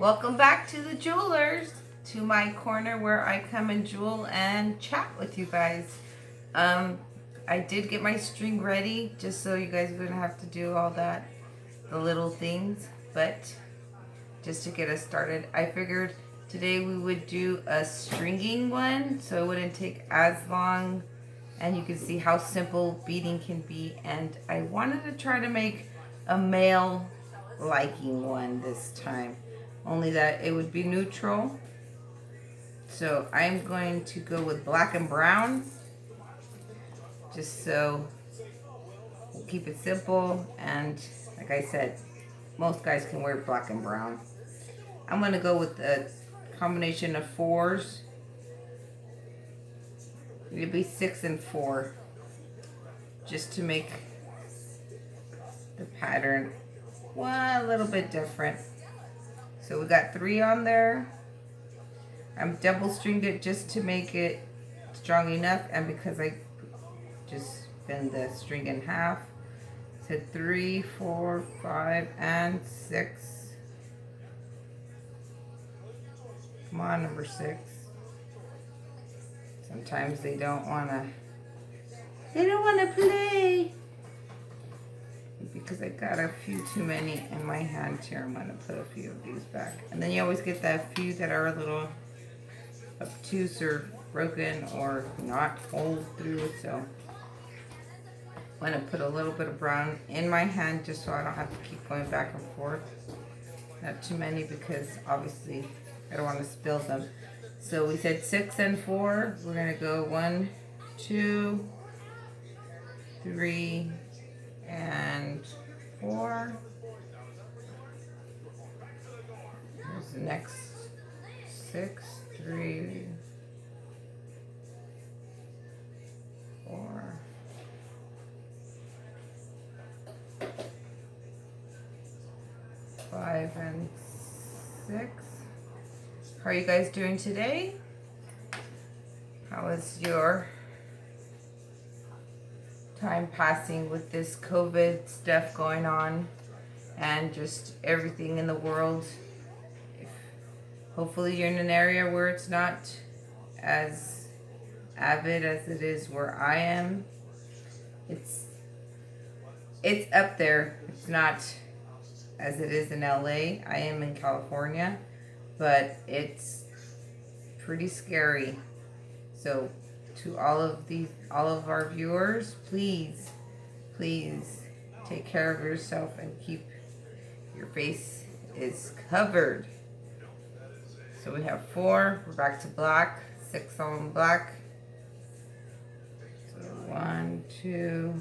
Welcome back to the Jewelers, to my corner where I come and jewel and chat with you guys. Um, I did get my string ready just so you guys wouldn't have to do all that, the little things, but just to get us started, I figured today we would do a stringing one so it wouldn't take as long and you can see how simple beading can be. And I wanted to try to make a male liking one this time, only that it would be neutral. So I'm going to go with black and brown, just so we'll keep it simple. And like I said, most guys can wear black and brown. I'm going to go with a combination of fours. It'll be 6 and 4, just to make the pattern a little bit different. So we got 3 on there. I'm double stringed it just to make it strong enough, and because I just bend the string in half. So 3, 4, 5, and 6. Come on, number 6. Sometimes they don't wanna play. Because I got a few too many in my hand here, I'm gonna put a few of these back. And then you always get that few that are a little obtuse or broken or not hold through. So I'm gonna put a little bit of brown in my hand just so I don't have to keep going back and forth. Not too many because obviously I don't want to spill them. So we said 6 and 4. We're gonna go 1, 2, 3, and 4. Here's the next 6, 3, 4. Five and 6. How are you guys doing today? How is your time passing with this COVID stuff going on and just everything in the world? Hopefully you're in an area where it's not as avid as it is where I am. It's up there. It's not as it is in LA. I am in California, but it's pretty scary. So to all of our viewers, please take care of yourself and keep your face is covered. So we have 4, we're back to black, 6 on black. So 1, 2,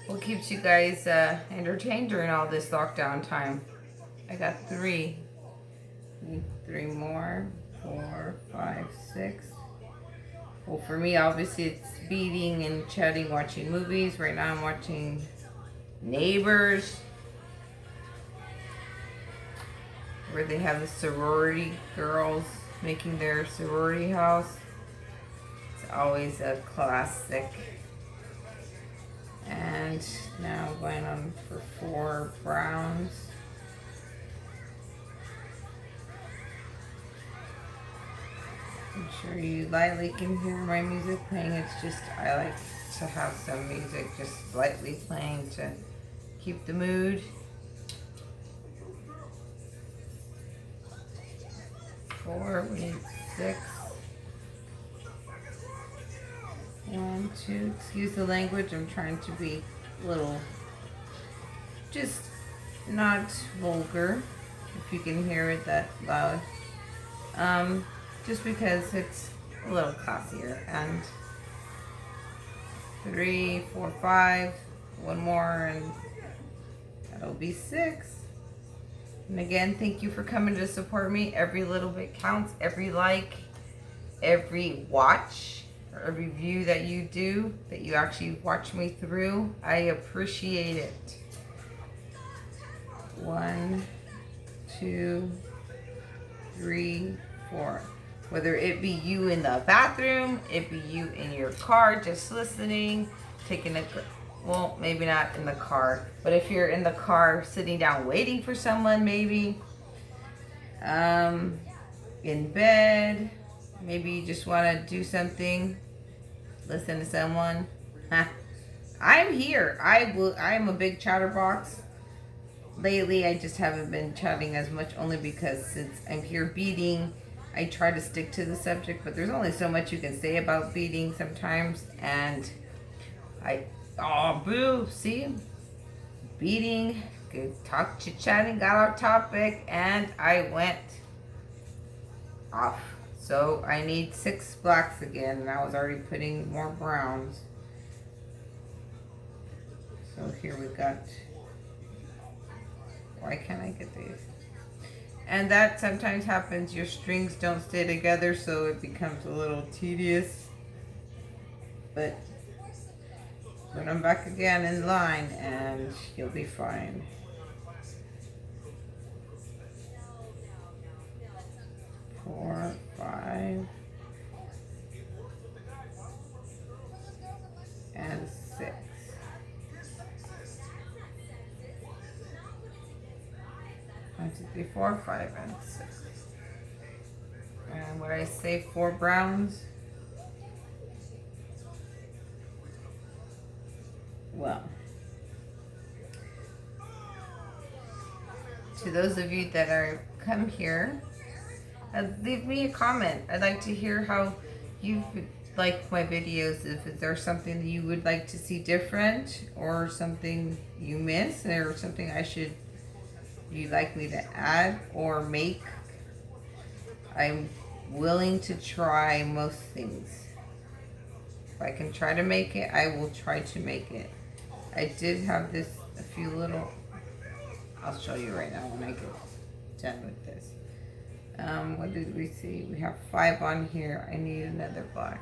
what keeps you guys entertained during all this lockdown time? I got 3. Need 3 more. 4, 5, 6. Well, for me, obviously, it's beading and chatting, watching movies. Right now, I'm watching Neighbors, where they have the sorority girls making their sorority house. It's always a classic. And now I'm going on for 4 browns. I'm sure you lightly can hear my music playing. It's just, I like to have some music just lightly playing to keep the mood. 4, we need 6. 1, 2, excuse the language, I'm trying to be a little, just not vulgar, if you can hear it that loud. Just because it's a little classier. And 3, 4, 5, 1 more, and that'll be 6. And again, thank you for coming to support me. Every little bit counts. Every like, every watch, or every view that you do, that you actually watch me through, I appreciate it. 1, 2, 3, 4. Whether it be you in the bathroom, it be you in your car just listening, taking a, well, maybe not in the car, but if you're in the car sitting down waiting for someone, maybe, in bed, maybe you just want to do something, listen to someone. I'm here. I am a big chatterbox. Lately, I just haven't been chatting as much, only because since I'm here beading, I try to stick to the subject, but there's only so much you can say about beading sometimes, and oh, boo, see? Beading, good talk, chit-chatting, got our topic, and I went off. So I need 6 blacks again, and I was already putting more browns. So here we got, why can't I get these? And that sometimes happens, your strings don't stay together, so it becomes a little tedious. But put them back again in line and you'll be fine. Four, 5, and 6. 1, 2, 3, 4, 5, and 6. And what I say, 4 browns. Well, to those of you that are come here, leave me a comment. I'd like to hear how you like my videos. If there something that you would like to see different, or something you miss, or something you'd like me to add or make. I'm willing to try most things. If I can try to make it, I will try to make it. I did have a few little, I'll show you right now when I get done with this. What did we see? We have 5 on here. I need another black.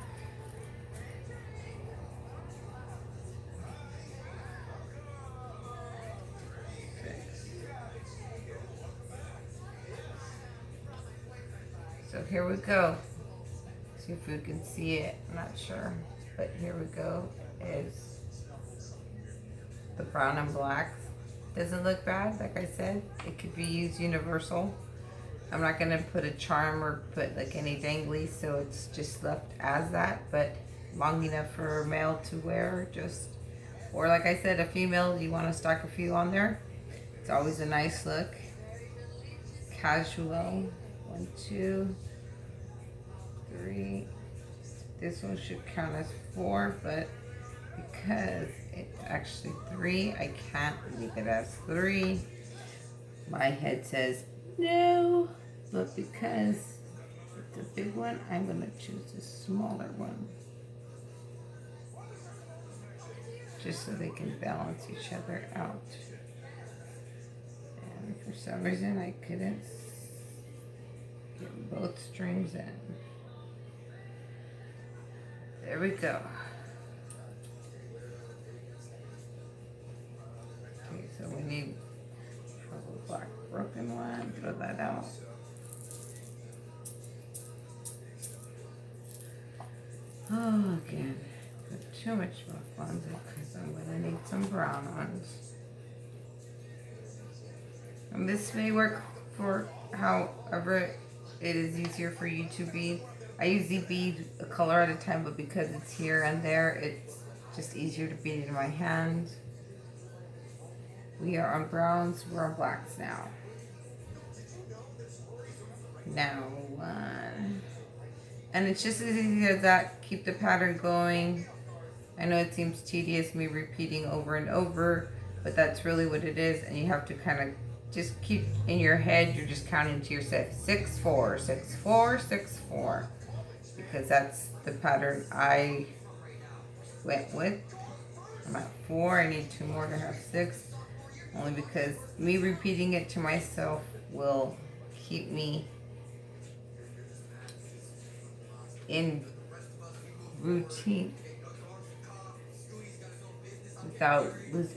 So here we go. See if we can see it. I'm not sure, but here we go. Is the brown and black. Doesn't look bad. Like I said, it could be used universal. I'm not gonna put a charm or put like any danglies, so it's just left as that, but long enough for a male to wear. Just, or like I said, a female, you want to stock a few on there. It's always a nice look. Casual. 1, 2, 3. This one should count as 4, but because it's actually 3, I can't leave it as 3. My head says no, but because it's a big one, I'm going to choose a smaller one, just so they can balance each other out. And for some reason I couldn't get both strings in. There we go. Okay, so we need a black broken one. Throw that out. Oh, again, put too much rough ones because I'm gonna need some brown ones. And this may work for however it is easier for you to bead. I usually bead a color at a time, but because it's here and there, it's just easier to bead in my hand. We are on browns, we're on blacks now. Now 1. And it's just as easy as that. Keep the pattern going. I know it seems tedious, me repeating over and over, but that's really what it is. And you have to kind of just keep in your head, you're just counting to yourself, 6, 4, 6, 4, 6, 4. Because that's the pattern I went with. I'm at 4, I need 2 more to have 6. Only because me repeating it to myself will keep me in routine without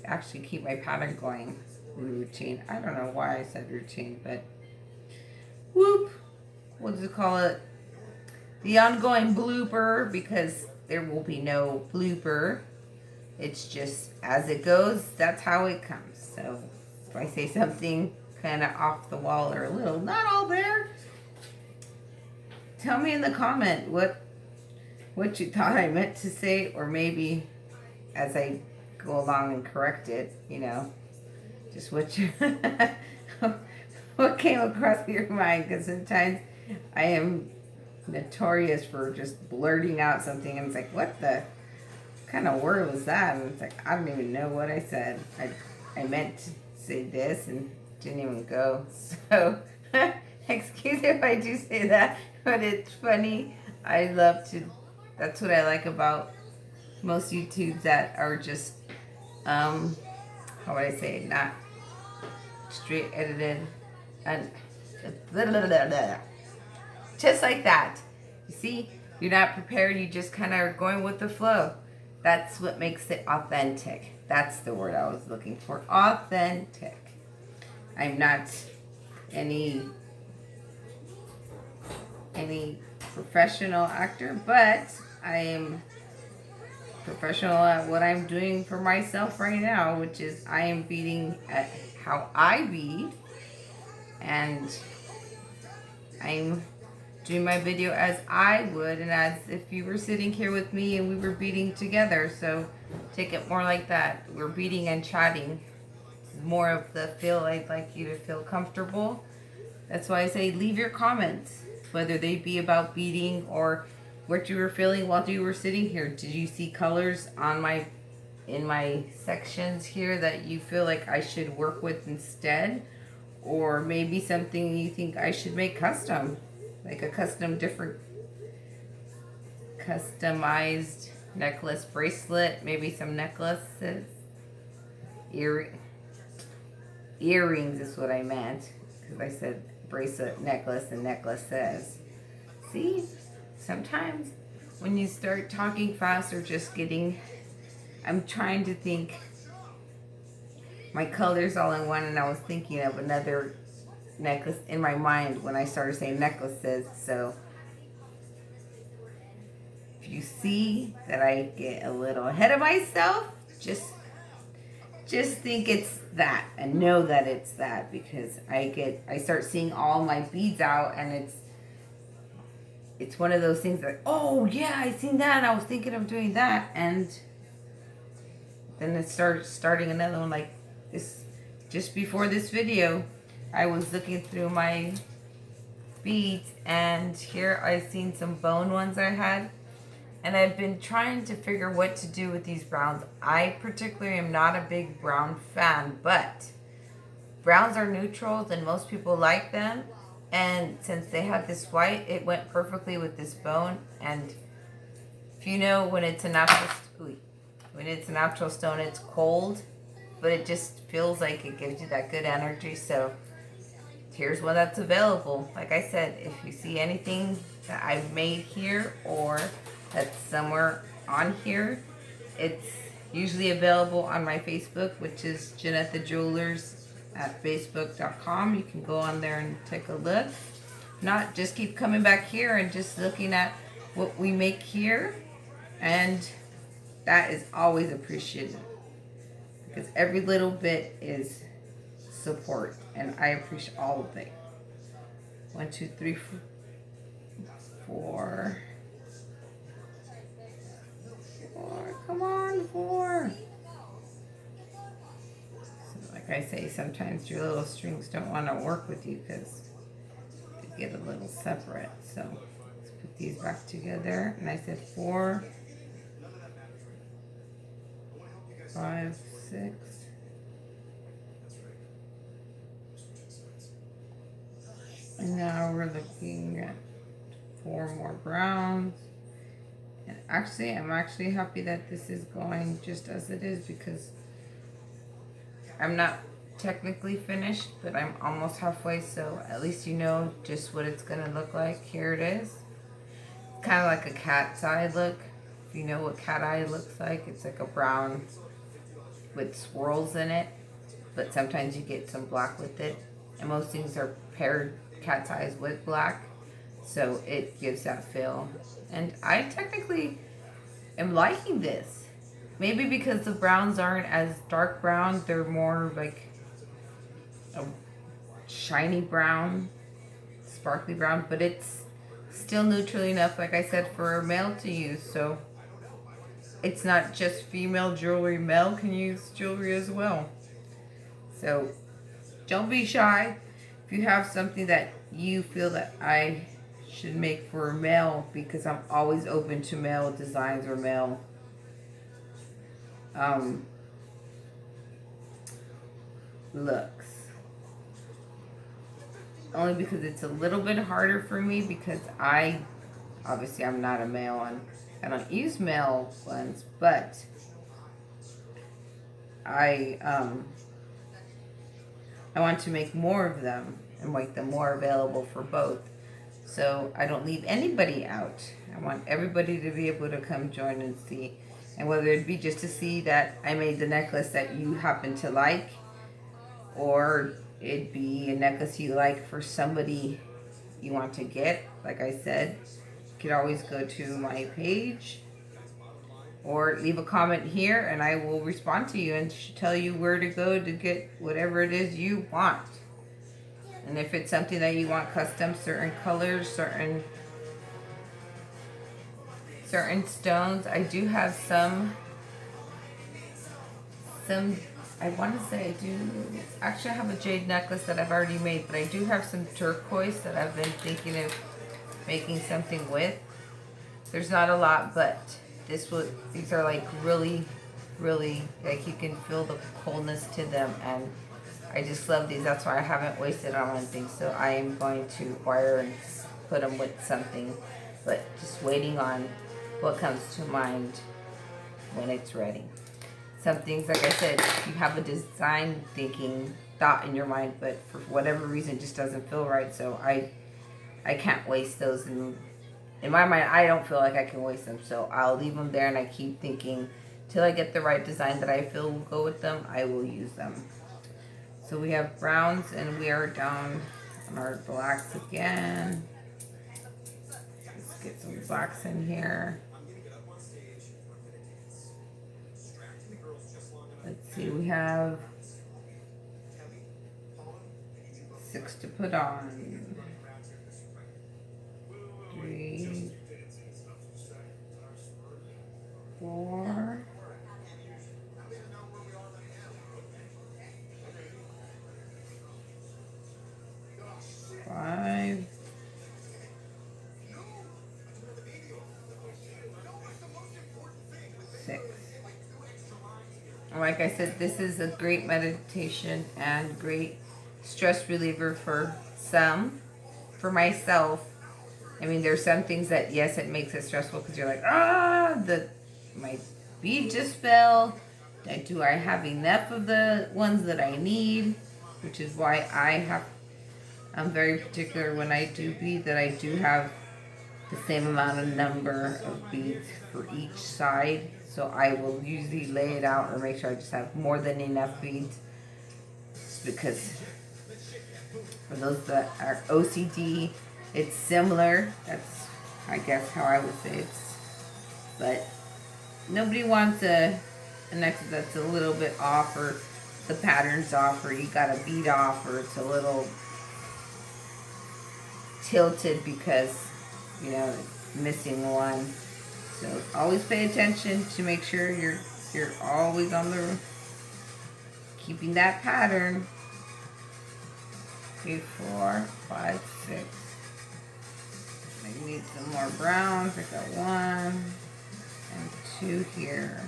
actually keep my pattern going in routine. I don't know why I said routine, but whoop, we'll just call it the ongoing blooper, because there will be no blooper. It's just as it goes, that's how it comes. So if I say something kind of off the wall or a little not all there, tell me in the comment what you thought I meant to say, or maybe as I go along and correct it, you know, just what you what came across your mind, because sometimes I am notorious for just blurting out something and it's like, what the kind of word was that? And it's like, I don't even know what I said. I meant to say this and didn't even go. So excuse me if I do say that, but it's funny. I love to, that's what I like about most YouTubes that are just, how would I say it? Not straight edited and blah, blah, blah, blah. Just like that. You see, you're not prepared, you just kind of are going with the flow. That's what makes it authentic. That's the word I was looking for. Authentic. I'm not any professional actor, but I am professional at what I'm doing for myself right now, which is I am beading at how I bead, and I'm doing my video as I would, and as if you were sitting here with me and we were beading together. So take it more like that. We're beading and chatting. More of the feel. I'd like you to feel comfortable. That's why I say leave your comments, whether they be about beading or what you were feeling while you were sitting here. Did you see colors on in my sections here that you feel like I should work with instead? Or maybe something you think I should make custom, like a customized necklace, bracelet, maybe some necklaces, earrings is what I meant, because I said bracelet, necklace, and necklaces. See, sometimes when you start talking fast or just getting, I'm trying to think my colors all in one, and I was thinking of another necklace in my mind when I started saying necklaces. So if you see that I get a little ahead of myself, just think it's that and know that it's that, because I start seeing all my beads out, and it's one of those things that, oh yeah, I seen that, I was thinking of doing that, and then it starts starting another one like this. Just before this video, I was looking through my beads, and here I seen some bone ones I had, and I've been trying to figure what to do with these browns. I particularly am not a big brown fan, but browns are neutrals and most people like them, and since they have this white, it went perfectly with this bone. And if you know, when it's a natural stone, it's cold, but it just feels like it gives you that good energy. So here's one that's available. Like I said, if you see anything that I've made here or that's somewhere on here, it's usually available on my Facebook, which is Janetta Jewelers at facebook.com. You can go on there and take a look. Not just keep coming back here and just looking at what we make here, and that is always appreciated, because every little bit is support, and I appreciate all of it. 1, 2, 3, 4. Come on, 4. So like I say, sometimes your little strings don't want to work with you because they get a little separate. So let's put these back together. And I said 4, 5, 6. And now we're looking at 4 more browns. And actually, I'm actually happy that this is going just as it is, because I'm not technically finished, but I'm almost halfway, so at least you know just what it's going to look like. Here it is. Kind of like a cat's eye look. If you know what cat eye looks like, it's like a brown with swirls in it, but sometimes you get some black with it. And most things are paired cat's eyes with black. So it gives that feel. And I technically am liking this. Maybe because the browns aren't as dark brown, they're more like a shiny brown, sparkly brown, but it's still neutral enough, like I said, for a male to use. So it's not just female jewelry, male can use jewelry as well. So don't be shy. If you have something that you feel that I should make for a male, because I'm always open to male designs or male um, looks. Only because it's a little bit harder for me, because obviously I'm not a male and I don't use male ones, but I want to make more of them and make them more available for both. So I don't leave anybody out. I want everybody to be able to come join and see. And whether it be just to see that I made the necklace that you happen to like, or it be a necklace you like for somebody you want to get, like I said, you can always go to my page or leave a comment here and I will respond to you and tell you where to go to get whatever it is you want. And if it's something that you want custom, certain colors, certain stones, I do have some I want to say I do actually have a jade necklace that I've already made, but I do have some turquoise that I've been thinking of making something with. There's not a lot, but these are like really, really, like you can feel the coldness to them, and I just love these. That's why I haven't wasted on anything. So I am going to acquire and put them with something, but just waiting on what comes to mind when it's ready. Some things, like I said, you have a design thinking thought in your mind, but for whatever reason it just doesn't feel right. So I can't waste those. In my mind, I don't feel like I can waste them. So I'll leave them there and I keep thinking till I get the right design that I feel will go with them, I will use them. So we have browns and we are down on our blacks again. Let's get some blacks in here. Let's see, we have 6 to put on. 3, 4, 5, 6. Like I said, this is a great meditation and great stress reliever for some. For myself, I mean, there's some things that, yes, it makes it stressful because you're like, my bead just fell. Do I have enough of the ones that I need? Which is why I'm very particular when I do bead that I do have the same amount of number of beads for each side. So I will usually lay it out or make sure I just have more than enough beads. Just because for those that are OCD, it's similar. That's, I guess, how I would say it. But nobody wants a necklace that's a little bit off, or the pattern's off, or you got a bead off, or it's a little tilted because, it's missing one. So always pay attention to make sure you're always on the keeping that pattern. 3, 4, 5, 6. I need some more browns. I got 1 and 2 here.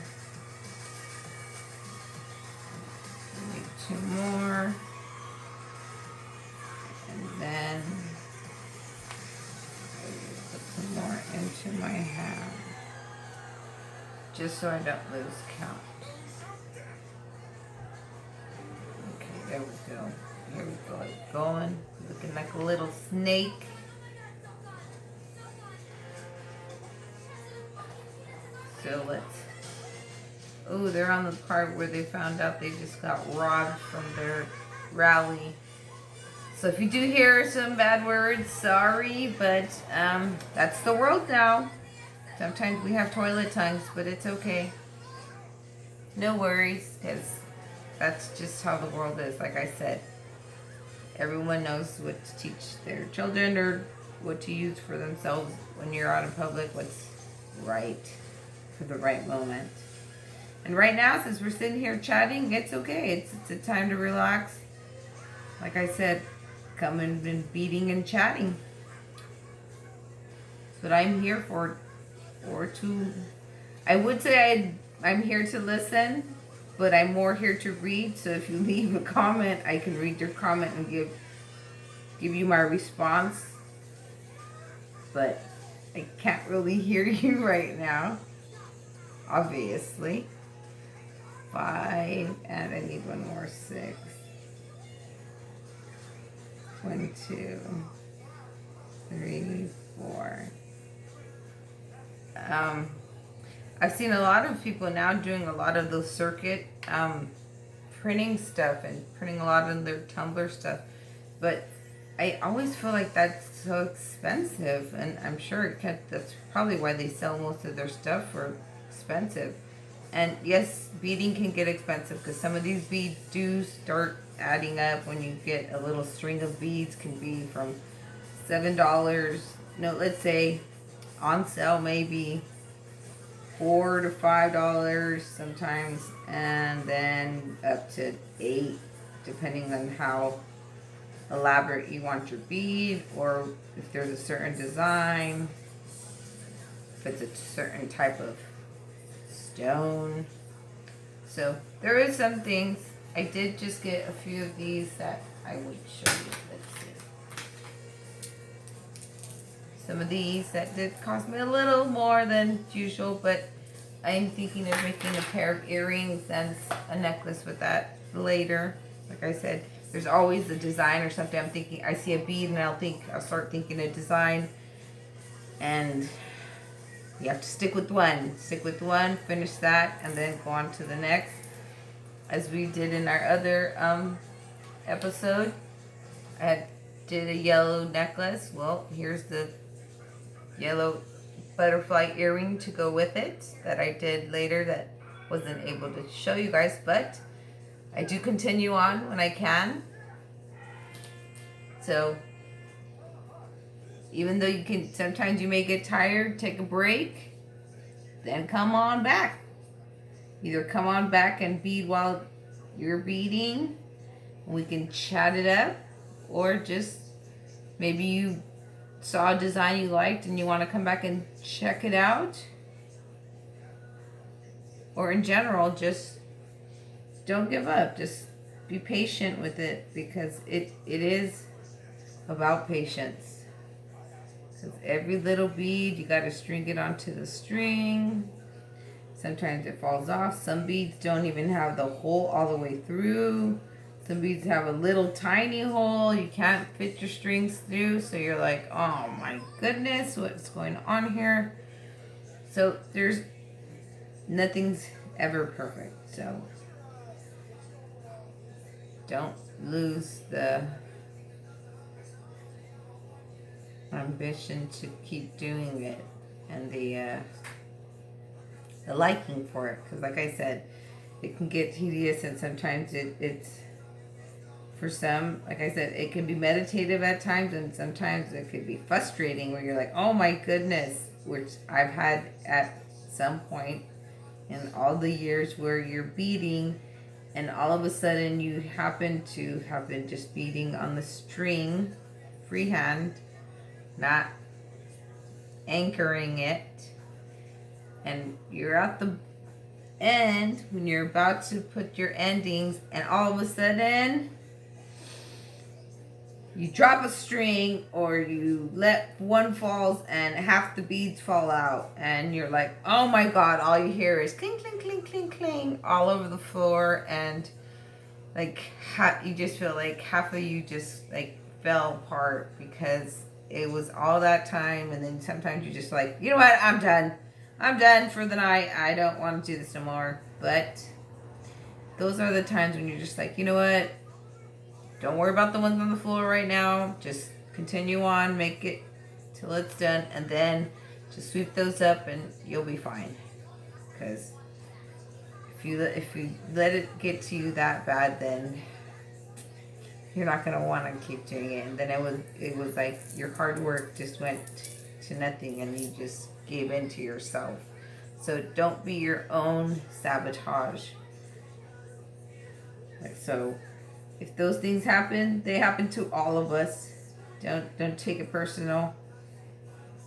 I need 2 more. And then put some more into my hat, just so I don't lose count. Okay, there we go. Here we go. It's going. Looking like a little snake. So they're on the part where they found out they just got robbed from their rally. So So if you do hear some bad words, sorry, but that's the world now. Sometimes we have toilet tongues, but it's okay. No worries, because that's just how the world is. Like I said, everyone knows what to teach their children or what to use for themselves when you're out in public, what's right for the right moment. And right now, since we're sitting here chatting, it's okay. It's a time to relax. Like I said, come and beading and chatting. That's what I'm here for. Or to, I would say I'm here to listen, but I'm more here to read. So if you leave a comment, I can read your comment and give you my response. But I can't really hear you right now, obviously. 5, and I need one more. 6, 22, 3, 4. I've seen a lot of people now doing a lot of those circuit printing stuff and printing a lot of their Tumblr stuff, but I always feel like that's so expensive, and I'm sure that's probably why they sell most of their stuff for expensive. And yes, beading can get expensive because some of these beads do start adding up. When you get a little string of beads, can be from $7. No, let's say on sale maybe $4 to $5 sometimes, and then up to $8, depending on how elaborate you want your bead, or if there's a certain design, if it's a certain type of stone. So there is some things. I did just get a few of these that I would show you. Let's see. Some of these that did cost me a little more than usual, but I'm thinking of making a pair of earrings and a necklace with that later. Like I said, there's always a design or something. I'm thinking, I see a bead and I'll start thinking a design, and you have to stick with one. Stick with one, finish that, and then go on to the next. As we did in our other episode, I did a yellow necklace. Well, here's the yellow butterfly earring to go with it that I did later that wasn't able to show you guys, but I do continue on when I can. So even though sometimes you may get tired, take a break, then come on back. Either come on back and bead while you're beading, and we can chat it up, or just maybe you saw a design you liked and you want to come back and check it out. Or in general, just don't give up. Just be patient with it, because it is about patience. Because every little bead, you got to string it onto the string. Sometimes it falls off. Some beads don't even have the hole all the way through. Some beads have a little tiny hole you can't fit your strings through. So you're like, oh my goodness, what's going on here? So nothing's ever perfect. So don't lose the ambition to keep doing it, and the liking for it, because like I said, it can get tedious, and sometimes it's for some, like I said, it can be meditative at times, and sometimes it could be frustrating where you're like, oh my goodness, which I've had at some point in all the years where you're beading and all of a sudden you happen to have been just beading on the string freehand, not anchoring it, and you're at the end when you're about to put your endings, and all of a sudden you drop a string, or you let one falls and half the beads fall out, and you're like, oh my god, all you hear is clink, clink, clink, clink, clink all over the floor, and like you just feel like half of you just like fell apart because it was all that time. And then sometimes you're just like, you know what, I'm done for the night, I don't want to do this no more. But those are the times when you're just like, you know what, Don't worry about the ones on the floor right now. Just continue on, make it till it's done, and then just sweep those up and you'll be fine. Because if you let it get to you that bad, then you're not gonna want to keep doing it. And then it was like your hard work just went to nothing, and you just gave in to yourself. So don't be your own sabotage. Like, so if those things happen, they happen to all of us. Don't take it personal.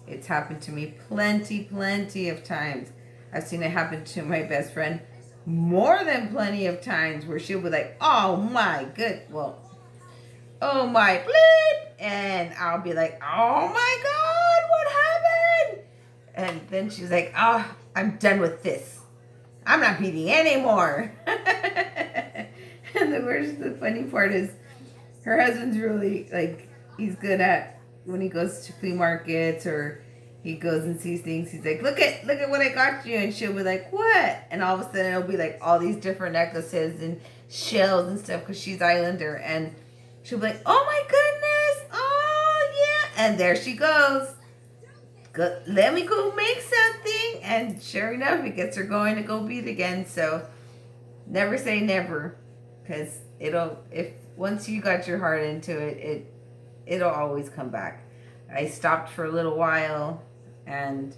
It's happened to me plenty of times. I've seen it happen to my best friend more than plenty of times, where she'll be like, oh my oh my bleep, and I'll be like, oh my God, what happened? And then she's like, oh, I'm done with this. I'm not beading anymore. And the funny part is, her husband's really, like, he's good at, when he goes to flea markets or he goes and sees things, he's like, look at what I got you. And she'll be like, what? And all of a sudden it'll be like all these different necklaces and shells and stuff, because she's Islander. And she'll be like, oh my goodness, oh yeah. And there she goes. Let me go make something. And sure enough, it gets her going to go bead again. So never say never, because if once you got your heart into it, it'll always come back. I stopped for a little while, and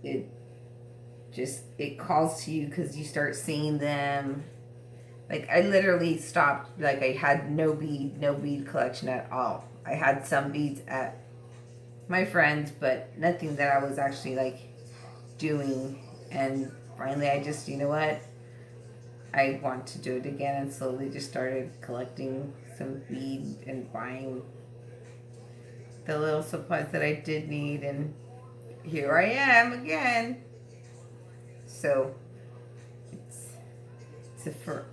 it calls to you because you start seeing them. Like, I literally stopped. Like, I had no bead collection at all. I had some beads at my friends, but nothing that I was actually like doing. And finally I just, you know what, I want to do it again, and slowly just started collecting some bead and buying the little supplies that I did need, and here I am again. So it's a for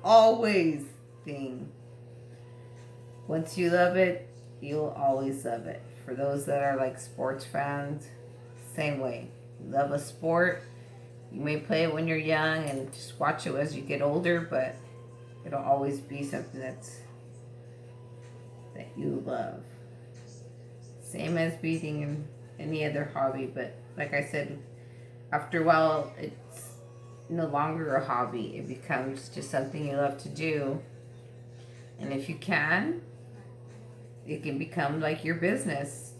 always thing. Once you love it, you'll always love it. For those that are like sports fans, same way. You love a sport, you may play it when you're young and just watch it as you get older, but it'll always be something that you love. Same as beading and any other hobby, but like I said, after a while, it's no longer a hobby. It becomes just something you love to do. And if you can, it can become like your business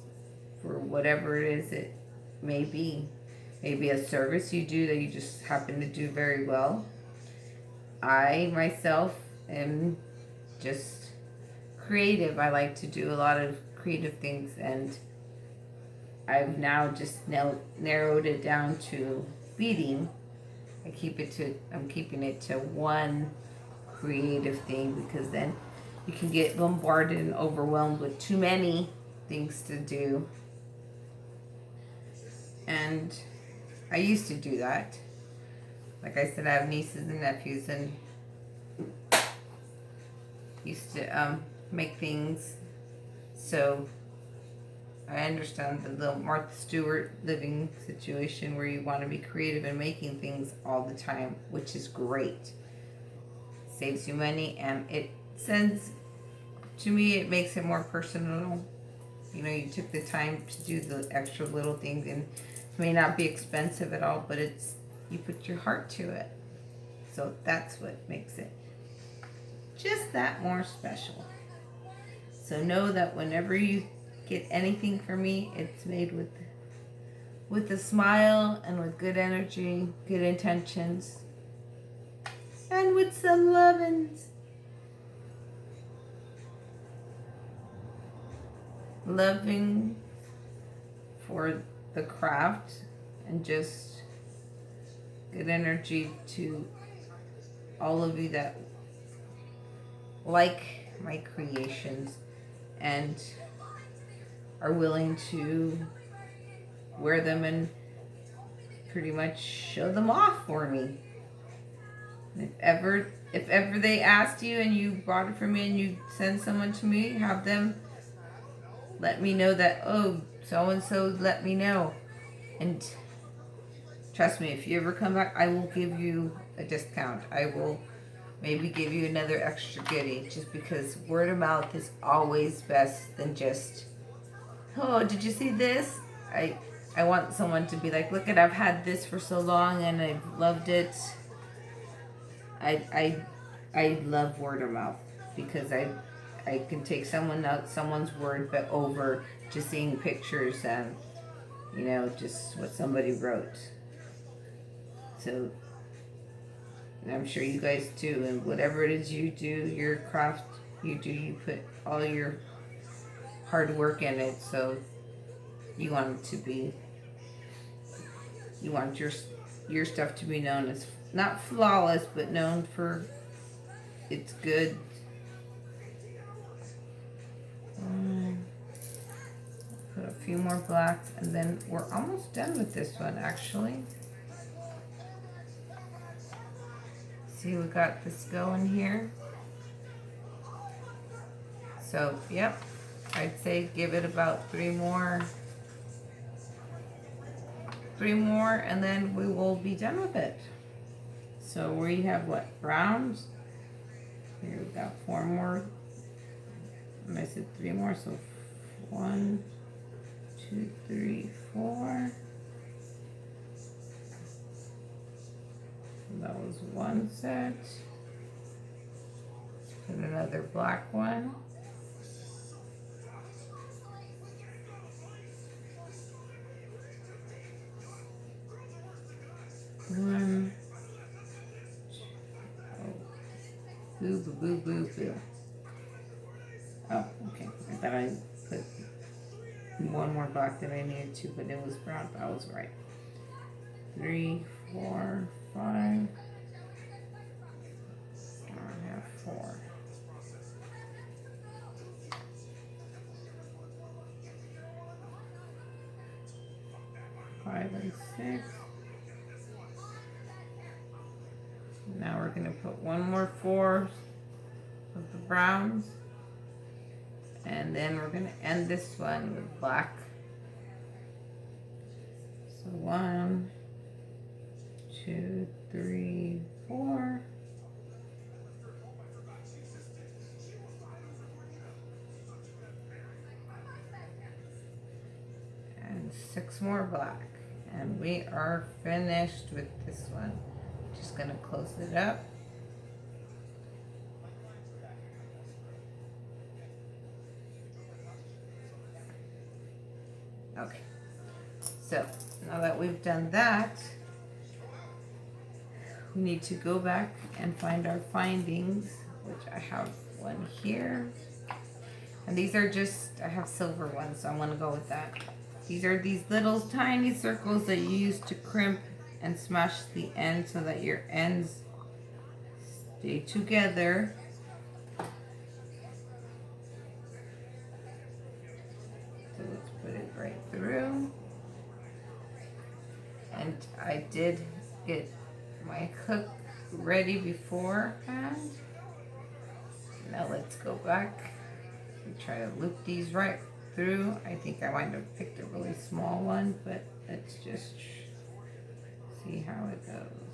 for whatever it is it may be. Maybe a service you do that you just happen to do very well. I myself am just creative. I like to do a lot of creative things, and I've now just narrowed it down to beading. I'm keeping it to one creative thing, because then you can get bombarded and overwhelmed with too many things to do. And I used to do that. Like I said, I have nieces and nephews, and used to make things. So I understand the little Martha Stewart living situation, where you want to be creative and making things all the time, which is great. Saves you money, and it sends, to me, it makes it more personal. You know, you took the time to do the extra little things, and it may not be expensive at all, but you put your heart to it. So that's what makes it just that more special. So know that whenever you get anything from me, it's made with a smile and with good energy, good intentions, and with some lovin's. Loving for the craft, and just good energy to all of you that like my creations and are willing to wear them and pretty much show them off for me. If ever they asked you and you bought it from me and you send someone to me, have them let me know that, oh, so-and-so let me know. And trust me, if you ever come back, I will give you a discount. I will maybe give you another extra goodie, just because word of mouth is always best than just, oh, did you see this? I want someone to be like, look at, I've had this for so long and I've loved it. I love word of mouth, because I can take someone's word, but over just seeing pictures and, you know, just what somebody wrote. So, and I'm sure you guys too, and whatever it is you do, your craft you do, you put all your hard work in it, so you want it to be, you want your stuff to be known as not flawless, but known for it's good. Put a few more blacks, and then we're almost done with this one, actually. See, we got this going here. So, yep, I'd say give it about three more, and then we will be done with it. So we have what, browns? Here we got four more, and I said three more, so 1, 2, 3, 4. So that was one set. Put another black one. One. Oh. Boo, boo, boo, boo, boo. Oh, okay. I thought I put one more black that I needed to, but it was brown. I was right. 3, 4, 5. I have 4. 5 and 6. Now we're going to put one more 4 of the browns. And then we're going to end this one with black. So 1, 2, 3, 4. And 6 more black. And we are finished with this one. Just going to close it up. Okay, so now that we've done that, we need to go back and find our findings, which I have one here. And these are just, I have silver ones, so I'm going to go with that. These are these little tiny circles that you use to crimp and smash the ends so that your ends stay together. So let's put it right through. And I did get my hook ready beforehand. Now let's go back and try to loop these right through. I think I might have picked a really small one, but let's just see how it goes.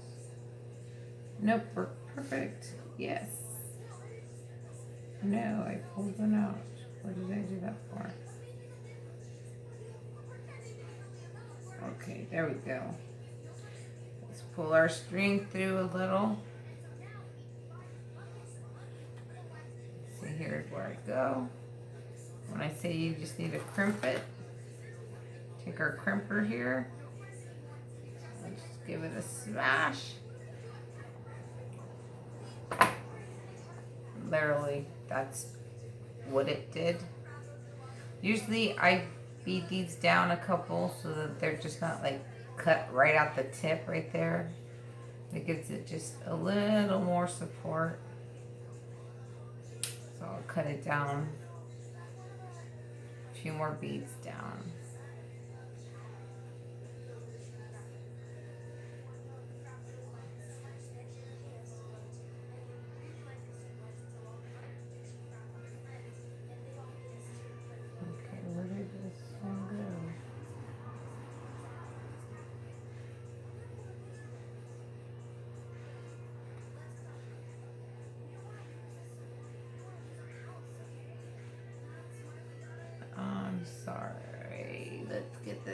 Nope, we're perfect. Yes. No, I pulled one out. What did I do that for? Okay, there we go. Let's pull our string through a little. See, here's where I go. When I say you just need to crimp it, take our crimper here and just give it a smash. Literally, that's what it did. Usually I beat these down a couple so that they're just not like cut right out the tip right there. It gives it just a little more support. So I'll cut it down, a few more beads down. Okay, where did this one go?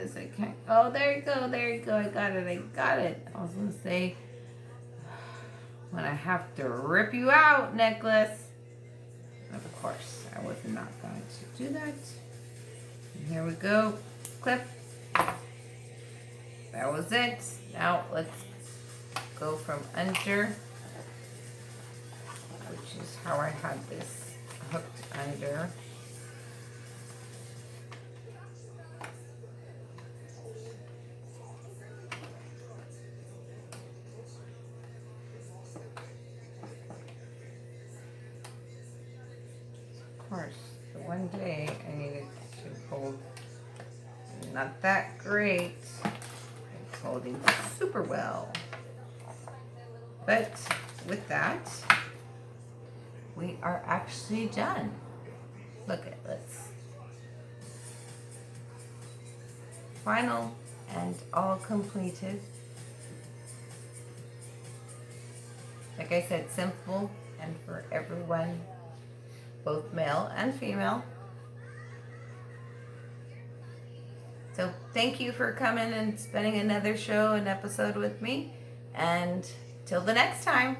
this. I can't. Oh, there you go. There you go. I got it. I got it. I was going to say, when I have to rip you out, necklace. Of course, I was not going to do that. And here we go. Clip. That was it. Now let's go from under, which is how I had this hooked under. Of course, the one day I needed to hold, not that great. It's holding super well. But with that, we are actually done. Look at this. Final and all completed. Like I said, simple and for everyone, both male and female. So thank you for coming and spending another show and episode with me. And till the next time.